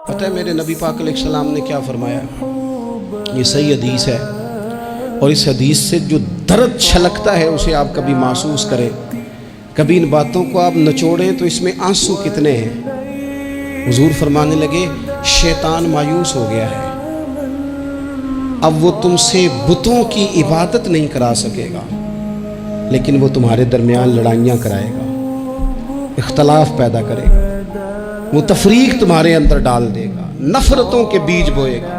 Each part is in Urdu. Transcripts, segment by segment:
پتہ ہے میرے نبی پاک علیہ السلام نے کیا فرمایا؟ یہ صحیح حدیث ہے، اور اس حدیث سے جو درد چھلکتا ہے اسے آپ کبھی محسوس کریں، کبھی ان باتوں کو آپ نچوڑیں تو اس میں آنسو کتنے ہیں۔ حضور فرمانے لگے شیطان مایوس ہو گیا ہے، اب وہ تم سے بتوں کی عبادت نہیں کرا سکے گا، لیکن وہ تمہارے درمیان لڑائیاں کرائے گا، اختلاف پیدا کرے گا، وہ تفریق تمہارے اندر ڈال دے گا، نفرتوں کے بیج بوئے گا۔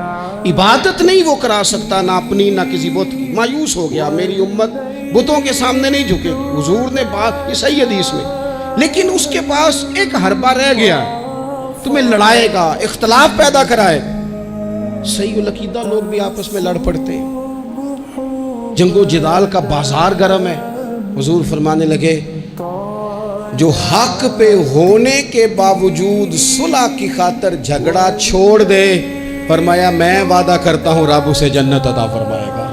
عبادت نہیں وہ کرا سکتا، نہ اپنی نہ کسی بت کی۔ مایوس ہو گیا، میری امت بتوں کے سامنے نہیں جھکے گی۔ حضور نے بات کی صحیح حدیث میں، لیکن اس کے پاس ایک حربہ رہ گیا، تمہیں لڑائے گا، اختلاف پیدا کرائے گا۔ صحیح العقیدہ لوگ بھی آپس میں لڑ پڑتے ہیں، جنگ و جدال کا بازار گرم ہے۔ حضور فرمانے لگے جو حق پہ ہونے کے باوجود صلح کی خاطر جھگڑا چھوڑ دے، فرمایا میں وعدہ کرتا ہوں رب اسے جنت عطا فرمائے گا۔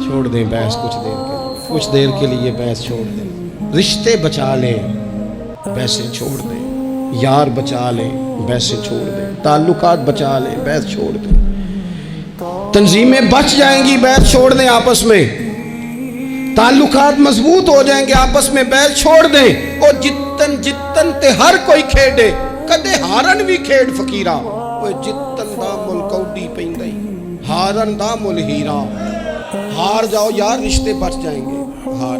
چھوڑ دیں بحث کچھ دیر کے لیے بحث چھوڑ دیں، رشتے بچا لیں بحثیں چھوڑ دیں، یار بچا لیں بحثیں چھوڑ دیں، تعلقات بچا لیں بحث چھوڑ دیں، تنظیمیں بچ جائیں گی بحث چھوڑ دیں، آپس میں تعلقات مضبوط ہو جائیں گے، آپس میں بحث چھوڑ دیں۔ اور جتن جتن تے ہر کوئی کھیڑے، کدے ہارن بھی کھیڑ فقیرہ، وہ جتن دا مل کوڈی پیندائی، ہارن دا مل ہیرا۔ ہار جاؤ یار، رشتے بچ جائیں گے، ہار